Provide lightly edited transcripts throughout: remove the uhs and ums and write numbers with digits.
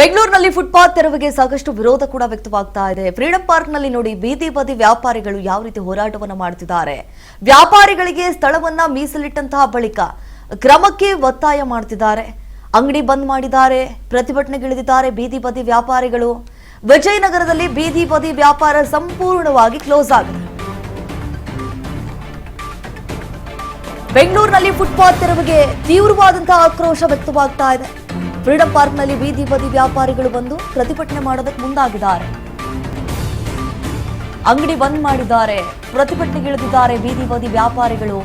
ಬೆಂಗಳೂರಿನಲ್ಲಿ ಫುಟ್ಪಾತ್ ತೆರವಿಗೆ ಸಾಕಷ್ಟು ವಿರೋಧ ಕೂಡ ವ್ಯಕ್ತವಾಗ್ತಾ ಇದೆ. ಫ್ರೀಡಂ ಪಾರ್ಕ್ನಲ್ಲಿ ನೋಡಿ ಬೀದಿ ಬದಿ ವ್ಯಾಪಾರಿಗಳು ಯಾವ ರೀತಿ ಹೋರಾಟವನ್ನ ಮಾಡುತ್ತಿದ್ದಾರೆ. ವ್ಯಾಪಾರಿಗಳಿಗೆ ಸ್ಥಳವನ್ನ ಮೀಸಲಿಟ್ಟಂತಹ ಬಳಿಕ ಕ್ರಮಕ್ಕೆ ಒತ್ತಾಯ ಮಾಡುತ್ತಿದ್ದಾರೆ. ಅಂಗಡಿ ಬಂದ್ ಮಾಡಿದ್ದಾರೆ, ಪ್ರತಿಭಟನೆಗಿಳಿದಿದ್ದಾರೆ ಬೀದಿ ಬದಿ ವ್ಯಾಪಾರಿಗಳು. ವಿಜಯನಗರದಲ್ಲಿ ಬೀದಿ ಬದಿ ವ್ಯಾಪಾರ ಸಂಪೂರ್ಣವಾಗಿ ಕ್ಲೋಸ್ ಆಗಿದೆ. ಬೆಂಗಳೂರಿನಲ್ಲಿ ಫುಟ್ಪಾತ್ ತೆರವಿಗೆ ತೀವ್ರವಾದಂತಹ ಆಕ್ರೋಶ ವ್ಯಕ್ತವಾಗ್ತಾ ಇದೆ. ಫ್ರೀಡಂ ಪಾರ್ಕ್ನಲ್ಲಿ ಬೀದಿ ಬದಿ ವ್ಯಾಪಾರಿಗಳು ಬಂದು ಪ್ರತಿಭಟನೆ ಮಾಡೋದಕ್ಕೆ ಮುಂದಾಗಿದ್ದಾರೆ. ಅಂಗಡಿ ಬಂದ್ ಮಾಡಿದ್ದಾರೆ, ಪ್ರತಿಭಟನೆಗಿಳಿದಿದ್ದಾರೆ ಬೀದಿ ಬದಿ ವ್ಯಾಪಾರಿಗಳು.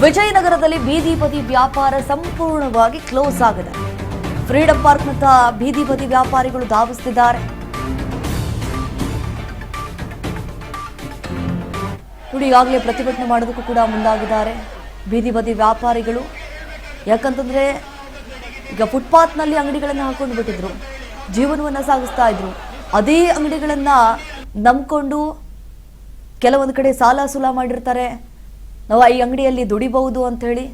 ವಿಜಯನಗರದಲ್ಲಿ ಬೀದಿ ಬದಿ ವ್ಯಾಪಾರ ಸಂಪೂರ್ಣವಾಗಿ ಕ್ಲೋಸ್ ಆಗಿದೆ. ಫ್ರೀಡಂ ಪಾರ್ಕ್ನತ್ತ ಬೀದಿ ಬದಿ ವ್ಯಾಪಾರಿಗಳು ಧಾವಿಸುತ್ತಿದ್ದಾರೆ. ನೋಡಿ, ಈಗಾಗಲೇ ಪ್ರತಿಭಟನೆ ಮಾಡೋದಕ್ಕೂ ಕೂಡ ಮುಂದಾಗಿದ್ದಾರೆ ಬೀದಿ ಬದಿ ವ್ಯಾಪಾರಿಗಳು. ಯಾಕಂತಂದ್ರೆ ಈಗ ಫುಟ್ಪಾತ್ನಲ್ಲಿ ಅಂಗಡಿಗಳನ್ನು ಹಾಕೊಂಡು ಬಿಟ್ಟಿದ್ರು, ಜೀವನವನ್ನ ಸಾಗಿಸ್ತಾ ಇದ್ರು. ಅದೇ ಅಂಗಡಿಗಳನ್ನ ನಂಬ್ಕೊಂಡು ಕೆಲವೊಂದು ಕಡೆ ಸಾಲ ಸುಲ ಮಾಡಿರ್ತಾರೆ, ನಾವು ಈ ಅಂಗಡಿಯಲ್ಲಿ ದುಡಿಬಹುದು ಅಂತ ಹೇಳಿ.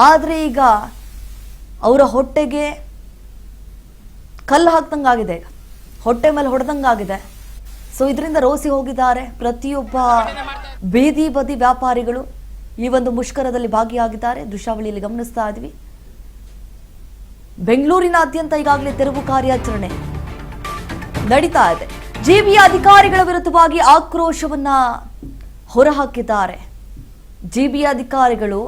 ಆದ್ರೆ ಈಗ ಅವರ ಹೊಟ್ಟೆಗೆ ಕಲ್ಲು ಹಾಕ್ದಂಗಾಗಿದೆ, ಹೊಟ್ಟೆ ಮೇಲೆ ಹೊಡೆದಂಗಾಗಿದೆ. ಸೊ ಇದರಿಂದ ರೋಸಿ ಹೋಗಿದ್ದಾರೆ ಪ್ರತಿಯೊಬ್ಬ ಬೀದಿ ಬದಿ ವ್ಯಾಪಾರಿಗಳು. ಈ ಒಂದು ಮುಷ್ಕರದಲ್ಲಿ ಭಾಗಿಯಾಗಿದ್ದಾರೆ. ದೃಶ್ಯಾವಳಿಯಲ್ಲಿ ಗಮನಿಸ್ತಾ ಇದ್ವಿ. ಬೆಂಗಳೂರಿನಾದ್ಯಂತ ಈಗಾಗಲೇ ತೆರವು ಕಾರ್ಯಾಚರಣೆ ನಡೀತಾ ಇದೆ. ಜಿಬಿಯ ಅಧಿಕಾರಿಗಳ ವಿರುದ್ಧವಾಗಿ ಆಕ್ರೋಶವನ್ನ ಹೊರಹಾಕಿದ್ದಾರೆ. ಜಿಬಿಯ ಅಧಿಕಾರಿಗಳು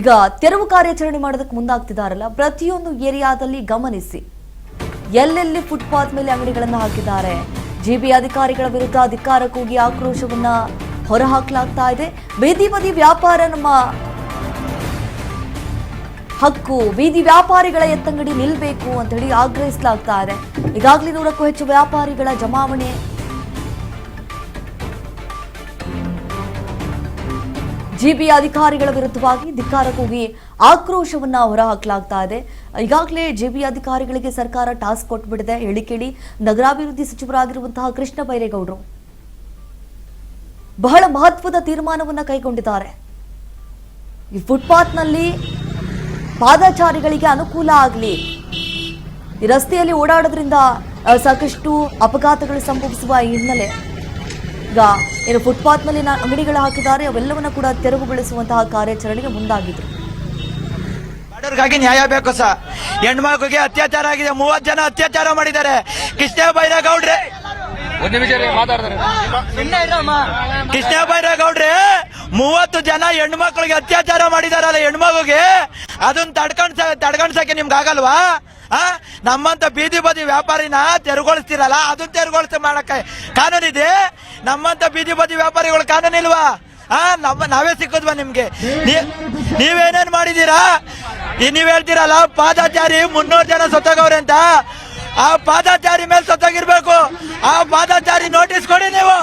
ಈಗ ತೆರವು ಕಾರ್ಯಾಚರಣೆ ಮಾಡೋದಕ್ಕೆ ಮುಂದಾಗ್ತಿದ್ದಾರಲ್ಲ, ಪ್ರತಿಯೊಂದು ಏರಿಯಾದಲ್ಲಿ ಗಮನಿಸಿ ಎಲ್ಲೆಲ್ಲಿ ಫುಟ್ಪಾತ್ ಮೇಲೆ ಅಂಗಡಿಗಳನ್ನು ಹಾಕಿದ್ದಾರೆ. ಜಿಬಿ ಅಧಿಕಾರಿಗಳ ವಿರುದ್ಧ ಧಿಕ್ಕಾರ ಕೂಗಿ ಆಕ್ರೋಶವನ್ನ ಹೊರಹಾಕಲಾಗ್ತಾ ಇದೆ. ಬೀದಿ ಬದಿ ವ್ಯಾಪಾರ ನಮ್ಮ ಹಕ್ಕು, ಬೀದಿ ವ್ಯಾಪಾರಿಗಳ ಎತ್ತಂಗಡಿ ನಿಲ್ಬೇಕು ಅಂತ ಹೇಳಿ ಆಗ್ರಹಿಸಲಾಗ್ತಾ ಇದೆ. ಈಗಾಗಲೇ 100ಕ್ಕೂ ಹೆಚ್ಚು ವ್ಯಾಪಾರಿಗಳ ಜಮಾವಣೆ. ಜಿಬಿ ಅಧಿಕಾರಿಗಳ ವಿರುದ್ಧವಾಗಿ ಧಿಕ್ಕಾರ ಕೂಗಿ ಆಕ್ರೋಶವನ್ನ ಹೊರಹಾಕಲಾಗ್ತಾ ಇದೆ. ಈಗಾಗಲೇ ಜಿಬಿ ಅಧಿಕಾರಿಗಳಿಗೆ ಸರ್ಕಾರ ಟಾಸ್ಕ್ ಕೊಟ್ಬಿಟ್ಟಿದೆ. ಹೇಳಿಕೆಳಿ ನಗರಾಭಿವೃದ್ಧಿ ಸಚಿವರಾಗಿರುವಂತಹ ಕೃಷ್ಣ ಬೈರೇಗೌಡರು ಬಹಳ ಮಹತ್ವದ ತೀರ್ಮಾನವನ್ನ ಕೈಗೊಂಡಿದ್ದಾರೆ. ಈ ಫುಟ್ಪಾತ್ನಲ್ಲಿ ಪಾದಚಾರಿಗಳಿಗೆ ಅನುಕೂಲ ಆಗಲಿ, ಈ ರಸ್ತೆಯಲ್ಲಿ ಓಡಾಡೋದ್ರಿಂದ ಸಾಕಷ್ಟು ಅಪಘಾತಗಳು ಸಂಭವಿಸುವ ಹಿನ್ನೆಲೆ ಈಗ ಏನು ಫುಟ್ಪಾತ್ ಮೇಲೆ ಅಂಗಡಿಗಳು ಹಾಕಿದ್ದಾರೆ, ಅವೆಲ್ಲವನ್ನ ಕೂಡ ತೆರವುಗೊಳಿಸುವಂತಹ ಕಾರ್ಯಾಚರಣೆಗೆ ಮುಂದಾಗಿದ್ರು. ಬಡವರಿಗಾಗಿ ನ್ಯಾಯ ಬೇಕು ಸರ್. ಹೆಣ್ಮಕ್ಳಿಗೆ ಅತ್ಯಾಚಾರ ಆಗಿದೆ, 30 ಜನ ಅತ್ಯಾಚಾರ ಮಾಡಿದ್ದಾರೆ. ಕೃಷ್ಣ ಬೈರೇಗೌಡ್ರೆ ಕೃಷ್ಣ ಬೈರೇಗೌಡ್ರೆ 30 ಜನ ಹೆಣ್ಮಕ್ಳಿಗೆ ಅತ್ಯಾಚಾರ ಮಾಡಿದಾರಲ್ಲ ಹೆಣ್ಮಗುಗೆ, ಅದನ್ನ ತಡ್ಕೊಂಡ್ಸಕ್ಕೆ ನಿಮ್ಗೆ ಆಗಲ್ವಾ? ನಮ್ಮಂತ ಬೀದಿ ಬದಿ ವ್ಯಾಪಾರಿನ ತೆರವುಗೊಳಿಸ್ತಿರಲ್ಲ, ಅದನ್ನ ತೆರವುಗೊಳಿಸ ಮಾಡಕ್ಕೆ ಕಾನೂನಿದೆ. ನಮ್ಮಂತ ಬೀದಿ ಬದಿ ವ್ಯಾಪಾರಿಗಳು ಕಾನೂನಿಲ್ವಾ? ನಾವೇ ಸಿಕ್ಕದ್ವಾ ನಿಮ್ಗೆ? ನೀವೇನೇನ್ ಮಾಡಿದೀರಾ? ನೀವ್ ಹೇಳ್ತೀರಲ್ಲ ಪಾದಚಾರಿ 300 ಜನ ಸತ್ತೋಗವ್ರೆ ಅಂತ. ಆ ಪಾದಚಾರಿ ಮೇಲೆ ಸತ್ತೋಗಿರ್ಬೇಕು. ಆ ಪಾದಚಾರಿ ನೋಟಿಸ್ ಕೊಡಿ, ನೀವು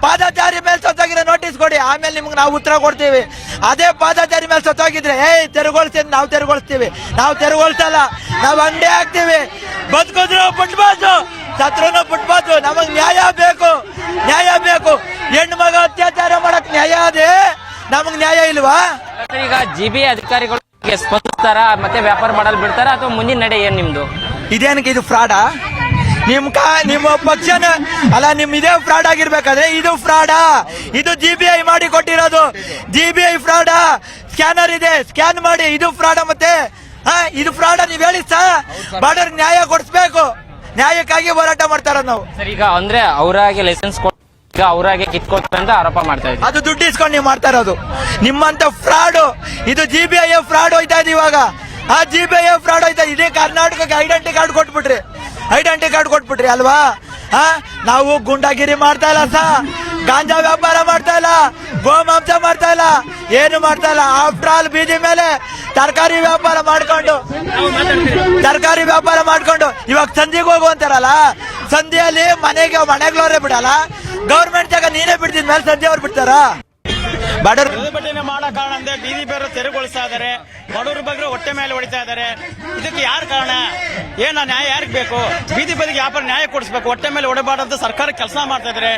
ಪಾದಚಾರಿ ಮೇಲೆ ಸತ್ತೋಗಿರೋ ನೋಟಿಸ್ ಕೊಡಿ, ಆಮೇಲೆ ನಿಮ್ಗೆ ನಾವು ಉತ್ತರ ಕೊಡ್ತೀವಿ. ಅದೇ ಪಾದಚಾರಿ ಮೇಲೆ ಸತ್ತೋಗಿದ್ರೆ ತೆರವುಗೊಳಿಸ್ತೀನಿ, ನಾವು ತೆರವುಗೊಳಿಸ್ತೀವಿ. ನಾವು ತೆರವುಗೊಳಿಸಲ್ಲ, ನಾವು ಅಂಗಡಿ ಹಾಕ್ತೀವಿ. ಬದುಕಿದ್ರು ಪುಟ್ಬಾಸು, ಸತ್ರುನು ಪುಟ್ಬಾಸು. ನಮಗ್ ನ್ಯಾಯ ಬೇಕು, ನ್ಯಾಯ ಬೇಕು. ಹೆಣ್ಣು ಮಗ ಅತ್ಯಾಚಾರ ಮಾಡಕ್ ನ್ಯಾಯ ಅದೇ, ನಮಗ್ ನ್ಯಾಯ ಇಲ್ವಾ? ಈಗ ಜಿಬಿ ಅಧಿಕಾರಿಗಳು ಸ್ಪಂದಿಸ್ತಾರ ಮತ್ತೆ ವ್ಯಾಪಾರ ಮಾಡಲ್ ಬಿಡ್ತಾರ ಅಥವಾ ಮುಂದಿನ ನಡೆ ಏನ್ ನಿಮ್ದು? ಇದೇನಕ್ಕೆ ಇದು ಫ್ರಾಡಾ? ನಿಮ್ಮ ಪಕ್ಷನ ಅಲ್ಲ, ಇದೇ ಫ್ರಾಡ್ ಆಗಿರ್ಬೇಕಾದ್ರೆ ಇದು ಫ್ರಾಡಾ? ಇದು GBI ಮಾಡಿ ಕೊಟ್ಟಿರೋದು. GBI ಫ್ರಾಡಾ? ಸ್ಕ್ಯಾನರ್ ಇದೆ, ಸ್ಕ್ಯಾನ್ ಮಾಡಿ. ಇದು ಫ್ರಾಡ ಮತ್ತೆ? ಇದು ಫ್ರಾಡ? ನೀವ್ ಹೇಳಿ ಸರ್. ಬಾರ್ಡರ್ ನ್ಯಾಯ ಕೊಡಿಸ್ಬೇಕು, ನ್ಯಾಯಕ್ಕಾಗಿ ಹೋರಾಟ ಮಾಡ್ತಾರ ನಾವು. ಸರ್, ಈಗ ಅಂದ್ರೆ ಅವರಾಗೆ ಲೈಸೆನ್ಸ್ ಈಗ ಅವರಾಗೆ ಕಿತ್ಕೊಳ್ತಾರೆ ಅಂತ ಆರೋಪ ಮಾಡ್ತಾ ಇದ್ದೀವಿ. ಅದು ದುಡ್ಡು ಇಸ್ಕೊಂಡು ನೀವು ಮಾಡ್ತಾ ಇರೋದು ನಿಮ್ಮಂತ ಫ್ರಾಡ್. ಇದು GBI ಫ್ರಾಡ್ ಹೋಯ್ತಾ ಇದೆ ಇವಾಗ. ಆ GBI ಫ್ರಾಡ್ ಹೋಯ್ತಾ ಇದೇ ಕರ್ನಾಟಕಕ್ಕೆ ಐಡೆಂಟಿ ಕಾರ್ಡ್ ಕೊಟ್ಬಿಟ್ರಿ ಅಲ್ವಾ? ನಾವು ಗುಂಡಾಗಿರಿ ಮಾಡ್ತಾ ಇಲ್ಲ ಸರ್, ಗಾಂಜಾ ವ್ಯಾಪಾರ ಮಾಡ್ತಾ ಇಲ್ಲ, ಗೋಮಾಂಸ ಮಾಡ್ತಾ ಇಲ್ಲ, ಏನು ಮಾಡ್ತಾ ಇಲ್ಲ. ಆಫ್ಟರ್ ಆಲ್ ಬೀದಿ ಮೇಲೆ ತರಕಾರಿ ವ್ಯಾಪಾರ ಮಾಡ್ಕೊಂಡು ಇವಾಗ ಸಂಧಿಗೆ ಹೋಗುವಂತಾರಲ್ಲ, ಸಂಧಿಯಲ್ಲಿ ಮನೆಗಳವರೇ ಬಿಡಲ್ಲ. ಗೌರ್ಮೆಂಟ್ ಜಾಗ ನೀನೇ ಬಿಡ್ತಿದ್ ಮೇಲೆ ಸಂಜೆ ಅವ್ರು ಬಿಡ್ತಾರ? ಬಡವರು ಪ್ರತಿಭಟನೆ ಮಾಡೋ ಕಾರಣ ಅಂದ್ರೆ ಬೀದಿ ಬೇರೆ ತೆರವುಗೊಳಿಸ್ತಾ ಇದಾರೆ, ಬಡವರು ಬಗ್ಗೆ ಹೊಟ್ಟೆ ಮೇಲೆ ಹೊಡಿತಾ ಇದಾರೆ. ಇದಕ್ಕೆ ಯಾರು ಕಾರಣ? ಏನ ನ್ಯಾಯ ಯಾರಿಗೆ ಬೇಕು? ಬೀದಿ ಬದಿಗೆ ವ್ಯಾಪಾರ ನ್ಯಾಯ ಕೊಡಿಸ್ಬೇಕು, ಹೊಟ್ಟೆ ಮೇಲೆ ಹೊಡೆಬಾರ್ದಂತ ಸರ್ಕಾರ ಕೆಲಸ ಮಾಡ್ತಾ ಇದಾರೆ.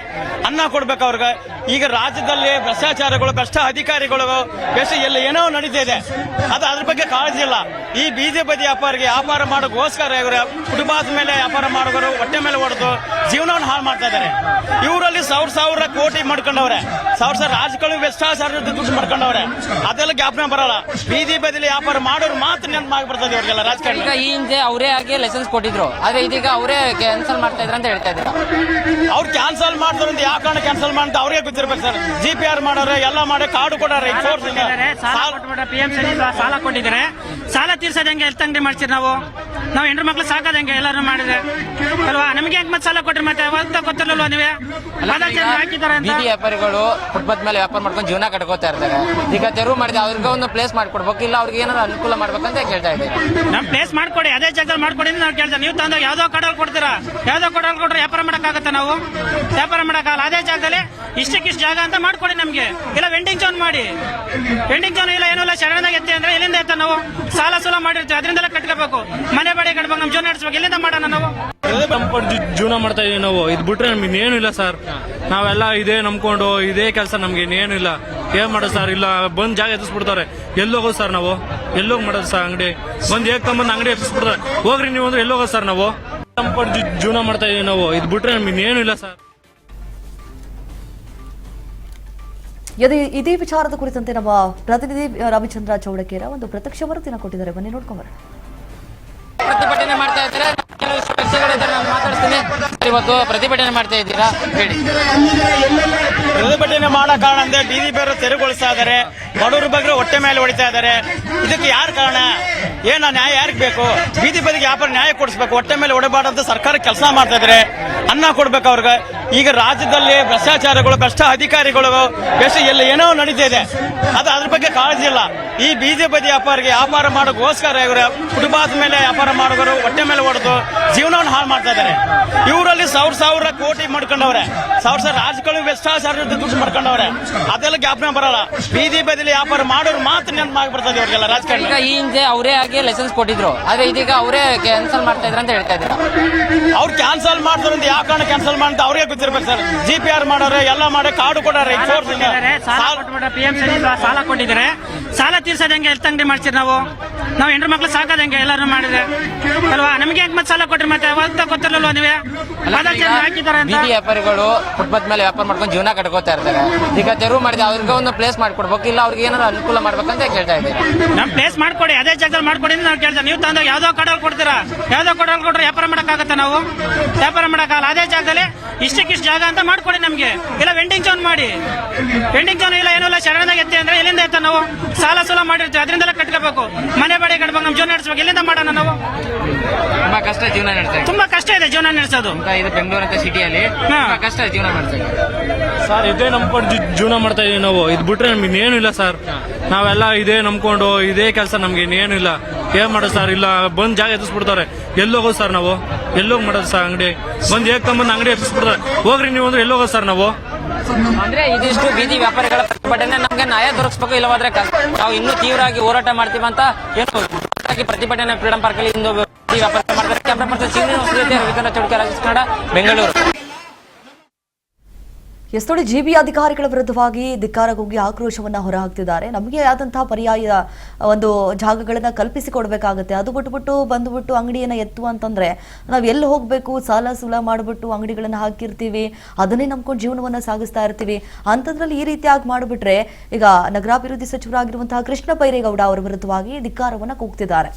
ಅನ್ನ ಕೊಡ್ಬೇಕು ಅವ್ರಿಗೆ. ಈಗ ರಾಜ್ಯದಲ್ಲಿ ಭ್ರಷ್ಟಾಚಾರಗಳು, ಭ್ರಷ್ಟ ಅಧಿಕಾರಿಗಳು ಎಲ್ಲ ಏನೋ ನಡೀತಾ ಇದೆ. ಅದು ಅದ್ರ ಬಗ್ಗೆ ಕಾಳಜಿ ಇಲ್ಲ. ಈ ಬೀದಿ ಬದಿ ವ್ಯಾಪಾರ ಮಾಡೋಕ್ಕೋಸ್ಕರ ಇವರು ಕುಟುಂಬದ ಮೇಲೆ ವ್ಯಾಪಾರ ಮಾಡೋರು ಹೊಟ್ಟೆ ಮೇಲೆ ಹೊಡೆದು ಜೀವನವನ್ನು ಹಾಳು ಮಾಡ್ತಾ ಇದ್ದಾರೆ. ಇವರಲ್ಲಿ ಸಾವಿರ ಕೋಟಿ ಮಾಡ್ಕೊಂಡವ್ರೆ, ಸಾವಿರ ರಾಜಕಾರಣ ಭ್ರಷ್ಟಾಚಾರದ ದುಡ್ಡು ಮಾಡ್ಕೊಂಡವ್ರೆ. ಅದೆಲ್ಲ ಜ್ಞಾಪನೆ ಬರಲ್ಲ. ಬೀದಿ ಬದಿಲಿ ವ್ಯಾಪಾರ ಮಾಡೋರು ಮಾತ್ರ ನೆನಪಾಗಿ ಬರ್ತದೆ ಇವ್ರಿಗೆಲ್ಲ ರಾಜಕಾರಣ. ಈಗ ಈ ಹಿಂದೆ ಅವರೇ ಆಗಿ ಲೈಸೆನ್ಸ್ ಕೊಟ್ಟಿದ್ರು, ಆದ್ರೆ ಇದೀಗ ಅವರೇ ಕ್ಯಾನ್ಸಲ್ ಮಾಡ್ತಾ ಇದ್ರ ಅಂತ ಹೇಳ್ತಾ ಇದ್ದಾರೆ. ಅವ್ರು ಕ್ಯಾನ್ಸಲ್ ಮಾಡ್ತಾರೆ ಅಂತ ಯಾವ ಕಾರಣ ಕ್ಯಾನ್ಸಲ್ ಮಾಡ್ತಾ ಅವ್ರಿಗೆ ಗೊತ್ತಿರ್ಬೇಕು ಸರ್. GPR ಮಾಡೋರೆ ಎಲ್ಲ ಮಾಡಿ ಕಾರ್ಡು ಕೊಡಾರೆ. ಸಾಲ ಕೊಟ್ಟಿದ್ದಾರೆ, ಸಾಲ ತೀರ್ಸೋದಂಗೆ ಎಲ್ ತಂಗಡಿ ಮಾಡ್ತೀರಿ ನಾವು ಹೆಣ್ಣು ಮಕ್ಳು ಸಾಕೋದಂಗೆ ಎಲ್ಲರೂ ಮಾಡಿದ್ರೆ ಅಲ್ವಾ? ನಮಗೆ ಹೆಂಗ್ ಮತ್ತೆ ಸಾಲ ಕೊಟ್ರಿ ಮತ್ತೆ ಗೊತ್ತಿರಲ್ವಾ ನೀವೇ ಹಾಕಿದ್ದಾರೆ ಅಂತ? ಬೀದಿ ವ್ಯಾಪಾರಿಗಳು ಫುಟ್ಪಾತ್ ಮೇಲೆ ವ್ಯಾಪಾರ ಮಾಡ್ಕೊಂಡು ಜೀವನ ಕಟ್ಕೋತಾ ಇರ್ತಾರೆ. ಈಗ ತೆರವು ಮಾಡಿದ್ರೆ ಅವ್ರಿಗೆ ಒಂದು ಪ್ಲೇಸ್ ಮಾಡ್ಕೊಡ್ಬೇಕು, ಇಲ್ಲ ಅವ್ರಿಗೆ ಏನಾದ್ರು ಅನುಕೂಲ ಮಾಡ್ಬೇಕಂತ ಕೇಳ್ತಾ ಇದ್ದೀವಿ. ನಮ್ ಪ್ಲೇಸ್ ಮಾಡ್ಕೊಡಿ, ಅದೇ ಜಾಗದಲ್ಲಿ ಮಾಡ್ಕೊಡಿ ನಾವು ಕೇಳ್ತಾ. ನೀವು ತಂದಾಗ ಯಾವ್ದೋ ಕಡಲ್ ಕೊಡ್ತೀರಾ, ಯಾವ್ದೋ ಕಡಲ್ ಕೊಟ್ರೆ ವ್ಯಾಪಾರ ಮಾಡಕ್ಕಾಗತ್ತೆ? ನಾವು ವ್ಯಾಪಾರ ಮಾಡಕ್ಕಾಗಲ್ಲ. ಅದೇ ಜಾಗದಲ್ಲಿ ಇಷ್ಟಕ್ಕಿಷ್ಟು ಜಾಗ ಅಂತ ಮಾಡ್ಕೊಡಿ ನಮ್ಗೆ. ಇಲ್ಲ ವೆಂಡಿಂಗ್ ಝೋನ್ ಮಾಡಿ. ವೆಂಡಿಂಗ್ ಝೋನ್ ಇಲ್ಲ ಏನೂ ಇಲ್ಲ, ಶರಣದಾಗ ಎತ್ತಿ ಅಂದ್ರೆ ಎಲ್ಲಿಂದ ಎತ್ತ? ನಾವು ಸಾಲ ಮಾಡಿರ್ತೀವಿ, ಅದರಿಂದೆಲ್ಲ ಕಟ್ಕೋಬೇಕು. ಮನೆ ಬಾಡಿಗೆ ಕಟ್ಬೇಕು, ನಮ್ ಜೀವನ ನಡೆಸಬೇಕು. ಎಲ್ಲಿಂದ ಮಾಡೋಣ ನಾವು? ಜೀವನ ಮಾಡ್ತಾ ಇದೀವಿ ನಾವು. ಇದು ಬಿಟ್ರೆ ನಮ್ಗೆ ಇನ್ನೇನು ಇಲ್ಲ ಸರ್. ನಾವೆಲ್ಲ ಇದೇ ನಂಬ್ಕೊಂಡು ಇದೇ ಕೆಲಸ, ನಮ್ಗೆ ಇನ್ನೇನು ಇಲ್ಲ. ಏನ್ ಮಾಡೋದು ಸರ್? ಇಲ್ಲ ಬಂದ್ ಜಾಗ ಎತ್ತಿಸ್ಬಿಡ್ತಾರೆ. ಎಲ್ಲೋಗೋದು ಸರ್ ನಾವು? ಎಲ್ಲೋಗಿ ಮಾಡೋದು ಸರ್? ಅಂಗಡಿ ಬಂದ್ ಏಕಂಬಂದ್ ಅಂಗಡಿ ಎತ್ತಿಸ್ಬಿಡ್ತಾರೆ. ಹೋಗ್ರಿ ನೀವು ಅಂದ್ರೆ ಎಲ್ಲೋಗೋದು ಸರ್ ನಾವು? ನಂಬ್ಕೊಂಡು ಜೀವನ ಮಾಡ್ತಾ ಇದೀವಿ ನಾವು. ಇದು ಬಿಟ್ರೆ ನಮ್ಗೆ ಇನ್ನೇನು ಇಲ್ಲ ಸರ್. ಇದೇ ವಿಚಾರದ ಕುರಿತಂತೆ ನಮ್ಮ ಪ್ರತಿನಿಧಿ ರವಿಚಂದ್ರ ಚೌಡಕೇರ ಒಂದು ಪ್ರತ್ಯಕ್ಷ ವರದಿನ ಕೊಟ್ಟಿದ್ದಾರೆ. ಬನ್ನಿ ನೋಡ್ಕೊಂಬರ. ಪ್ರತಿಭಟನೆ ಮಾಡ್ತಾ ಇದ್ದಾರೆ, ಕೆಲವು ವ್ಯಕ್ತಿಗಳಿದ್ದಾರೆ, ನಾನು ಮಾತಾಡ್ತೀನಿ. ಇವತ್ತು ಪ್ರತಿಭಟನೆ ಮಾಡ್ತಾ ಇದ್ದೀರಾ ಹೇಳಿ? ಪ್ರತಿಭಟನೆ ಮಾಡೋ ಕಾರಣ ಅಂದ್ರೆ ಬೀದಿ ಬೇರೆ ತೆರವುಗೊಳಿಸ್ತಾ ಇದ್ದಾರೆ, ಬಡವರ ಬಗ್ಗೆ ಹೊಟ್ಟೆ ಮೇಲೆ ಹೊಡಿತಾ ಇದ್ದಾರೆ. ಇದಕ್ಕೆ ಯಾರು ಕಾರಣ? ಏನ ನ್ಯಾಯ ಯಾರಿಗೆ ಬೇಕು? ಬೀದಿ ಬದಿಗೆ ವ್ಯಾಪಾರ ನ್ಯಾಯ ಕೊಡಿಸ್ಬೇಕು, ಹೊಟ್ಟೆ ಮೇಲೆ ಹೊಡೆಬಾರ್ದಂತ ಸರ್ಕಾರ ಕೆಲಸ ಮಾಡ್ತಾ ಇದ್ದಾರೆ. ಅನ್ನ ಕೊಡ್ಬೇಕು ಅವ್ರಿಗೆ. ಈಗ ರಾಜ್ಯದಲ್ಲಿ ಭ್ರಷ್ಟಾಚಾರಗಳು, ಭ್ರಷ್ಟ ಅಧಿಕಾರಿಗಳು ಎಲ್ಲ ಏನೋ ನಡೀತಾ ಇದೆ. ಅದು ಅದ್ರ ಬಗ್ಗೆ ಕಾಳಜಿ ಇಲ್ಲ. ಈ ಬೀದಿ ಬದಿ ವ್ಯಾಪಾರ ಮಾಡೋಕ್ಕೋಸ್ಕರ ಇವರು ಕುಟುಂಬದ ಮೇಲೆ ವ್ಯಾಪಾರ ಮಾಡೋರು ಹೊಟ್ಟೆ ಮೇಲೆ ಹೊಡೆದು ಜೀವನವನ್ನು ಹಾಳು ಮಾಡ್ತಾ ಇದ್ದಾರೆ. ಇವರಲ್ಲಿ ಸಾವಿರ ಕೋಟಿ ಮಾಡ್ಕೊಂಡವ್ರೆ, ಸಾವಿರ ರಾಜಕಾರಣ ಭ್ರಷ್ಟಾಚಾರದ ದುಡ್ಡು ಮಾಡ್ಕೊಂಡವ್ರೆ. ಅದೆಲ್ಲ ಜ್ಞಾಪನೆ ಬರಲ್ಲ. ಬೀದಿ ಬದಿಲಿ ವ್ಯಾಪಾರ ಮಾಡೋರು ಮಾತ್ರ ನೆನಪಾಗಿ ಬರ್ತದೆ ಇವ್ರಿಗೆಲ್ಲ ರಾಜಕಾರಣ. ಈಗ ಈ ಹಿಂದೆ ಅವರೇ ಆಗಿ ಲೈಸೆನ್ಸ್ ಕೊಟ್ಟಿದ್ರು, ಆದ್ರೆ ಇದೀಗ ಅವರೇ ಕ್ಯಾನ್ಸಲ್ ಮಾಡ್ತಾ ಇದ್ರ ಅಂತ ಹೇಳ್ತಾ ಇದ್ದಾರೆ. ಅವ್ರು ಕ್ಯಾನ್ಸಲ್ ಮಾಡ್ತಾರೆ ಅಂತ ಯಾವ ಕಾರಣ ಕ್ಯಾನ್ಸಲ್ ಮಾಡ್ತಾ ಅವ್ರಿಗೆ ಗೊತ್ತಿರ್ಬೇಕು ಸರ್. GPR ಮಾಡೋರೆ ಎಲ್ಲ ಮಾಡಿ ಕಾರ್ಡು ಕೊಡಾರೆ. ಸಾಲ ಕೊಟ್ಟಿದ್ದಾರೆ, ಸಾಲ ತೀರ್ಸೋದಂಗೆ ಎಲ್ ತಂಗಡಿ ಮಾಡ್ತೀರಿ ನಾವು ಹೆಣ್ಣು ಮಕ್ಳು ಸಾಕೋದಂಗೆ ಎಲ್ಲರೂ ಮಾಡಿದ್ರೆ ಅಲ್ವಾ? ನಮಗೆ ಹೆಂಗ್ ಮತ್ತೆ ಸಾಲ ಕೊಟ್ರಿ ಮತ್ತೆ ಗೊತ್ತಿರಲ್ವಾ ನೀವೇ? ಹಾಕಿದ್ದಾರೆ ಅಂತ? ಬೀದಿ ವ್ಯಾಪಾರಿಗಳು ಫುಟ್ಪಾತ್ ಮೇಲೆ ವ್ಯಾಪಾರ ಮಾಡ್ಕೊಂಡು ಜೀವನ ಕಟ್ಕೋತಾ ಇರ್ತಾರೆ. ಈಗ ತೆರವು ಮಾಡಿದ್ರೆ ಅವ್ರಿಗೆ ಒಂದು ಪ್ಲೇಸ್ ಮಾಡ್ಕೊಡ್ಬೇಕು, ಇಲ್ಲ ಅವ್ರಿಗೆ ಏನಾದ್ರು ಅನುಕೂಲ ಮಾಡ್ಬೇಕಂತ ಕೇಳ್ತಾ ಇದ್ದೀವಿ. ನಮ್ ಪ್ಲೇಸ್ ಮಾಡ್ಕೊಡಿ, ಅದೇ ಜಾಗದಲ್ಲಿ ಮಾಡ್ಕೊಡಿ ನಾವು ಕೇಳ್ತಾ. ನೀವು ತಂದಾಗ ಯಾವ್ದೋ ಕಡಲ್ ಕೊಡ್ತೀರಾ, ಯಾವ್ದೋ ಕಡಲ್ ಕೊಟ್ರೆ ವ್ಯಾಪಾರ ಮಾಡಕ್ಕಾಗತ್ತೆ? ನಾವು ವ್ಯಾಪಾರ ಮಾಡಕ್ಕಾಗಲ್ಲ. ಅದೇ ಜಾಗದಲ್ಲಿ ಇಷ್ಟಕ್ಕಿಷ್ಟು ಜಾಗ ಅಂತ ಮಾಡ್ಕೊಡಿ ನಮ್ಗೆ. ಇಲ್ಲ ವೆಂಡಿಂಗ್ ಝೋನ್ ಮಾಡಿ. ವೆಂಡಿಂಗ್ ಝೋನ್ ಇಲ್ಲ ಏನೂ ಇಲ್ಲ, ಶರಣದಾಗ ಎತ್ತಿ ಅಂದ್ರೆ ಎಲ್ಲಿಂದ ಎತ್ತ? ನಾವು ಸಾಲ ಮಾಡಿರ್ತೀವಿ, ಅದರಿಂದೆಲ್ಲ ಕಟ್ಕೋಬೇಕು. ಮನೆ ಬಾಡಿಗೆ ಕಟ್ಬೇಕು, ನಮ್ ಜೀವನ ನಡೆಸಬೇಕು. ಎಲ್ಲಿಂದ ಮಾಡೋಣ ನಾವು? ತುಂಬಾ ಕಷ್ಟ ಜೀವನ ನಡೆಸ್ತಾರೆ. ತುಂಬಾ ಕಷ್ಟ ಇದೆ ಜೀವನ ನಡೆಸೋದು. ಇದು ಬೆಂಗಳೂರು ಅಂತ ಸಿಟಿಯಲ್ಲಿ ಕಷ್ಟ ಜೀವನ ಮಾಡ್ತಾರೆ ಸರ್. ಇದೇ ನಂಬ್ಕೊಂಡು ಜೀವನ ಮಾಡ್ತಾ ಇದೀವಿ ನಾವು. ಇದು ಬಿಟ್ರೆ ನಮ್ಗೆ ಇನ್ನೇನು ಇಲ್ಲ ಸರ್. ನಾವೆಲ್ಲ ಇದೇ ನಂಬ್ಕೊಂಡು ಇದೇ ಕೆಲಸ, ನಮ್ಗೆ ಇನ್ನೇನು ಇಲ್ಲ. ಏನ್ ಮಾಡೋದು ಸರ್? ಇಲ್ಲ ಬಂದ್ ಜಾಗ ಎತ್ತಿಸ್ಬಿಡ್ತಾರೆ. ಎಲ್ಲೋಗೋದು ಸರ್ ನಾವು? ಎಲ್ಲೋಗಿ ಮಾಡೋದು ಸರ್? ಅಂಗಡಿ ಬಂದ್ ಏಕಂಬಂದ್ ಅಂಗಡಿ ಎತ್ತಿಸ್ಬಿಡ್ತಾರೆ. ಹೋಗ್ರಿ ನೀವು ಅಂದ್ರೆ ಎಲ್ಲೋಗೋದು ಸರ್ ನಾವು? ಅಂದ್ರೆ ಇದಿಷ್ಟು ಬೀದಿ ವ್ಯಾಪಾರಿಗಳ ಪ್ರತಿಭಟನೆ. ನಮ್ಗೆ ನ್ಯಾಯ ದೊರಕಿಸಬೇಕು, ಇಲ್ಲವಾದ್ರೆ ನಾವು ಇನ್ನೂ ತೀವ್ರವಾಗಿ ಹೋರಾಟ ಮಾಡ್ತೀವಿ ಅಂತ ಏನು ಪ್ರತಿಭಟನೆ ಫ್ರೀಡಂ ಪಾರ್ಕ್ ಅಲ್ಲಿ ಇಂದು ವ್ಯಾಪಾರ ಮಾಡ್ತಾರೆ. Camera person Ravichandra Chowdakera, Raj Kannada, Bengaluru. ಎಷ್ಟೊಂದು GB ಅಧಿಕಾರಿಗಳ ವಿರುದ್ಧವಾಗಿ ಧಿಕ್ಕಾರಗೋಗಿ ಆಕ್ರೋಶವನ್ನ ಹೊರಹಾಕ್ತಿದ್ದಾರೆ. ನಮಗೆ ಆದಂತಹ ಪರ್ಯಾಯ ಒಂದು ಜಾಗಗಳನ್ನ ಕಲ್ಪಿಸಿಕೊಡ್ಬೇಕಾಗತ್ತೆ. ಅದು ಬಿಟ್ಬಿಟ್ಟು ಬಂದ್ಬಿಟ್ಟು ಅಂಗಡಿಯನ್ನ ಎತ್ತು ಅಂತಂದ್ರೆ ನಾವು ಎಲ್ಲಿ ಹೋಗ್ಬೇಕು? ಸಾಲ ಮಾಡ್ಬಿಟ್ಟು ಅಂಗಡಿಗಳನ್ನ ಹಾಕಿರ್ತೀವಿ, ಅದನ್ನೇ ನಂಬ್ಕೊಂಡು ಜೀವನವನ್ನ ಸಾಗಿಸ್ತಾ ಇರ್ತೀವಿ. ಅಂತಂದ್ರಲ್ಲಿ ಈ ರೀತಿಯಾಗಿ ಮಾಡಿಬಿಟ್ರೆ ಈಗ ನಗರಾಭಿವೃದ್ಧಿ ಸಚಿವರಾಗಿರುವಂತಹ ಕೃಷ್ಣ ಬೈರೇಗೌಡ ಅವರ ವಿರುದ್ಧವಾಗಿ ಧಿಕ್ಕಾರವನ್ನ ಕೂಗ್ತಿದ್ದಾರೆ.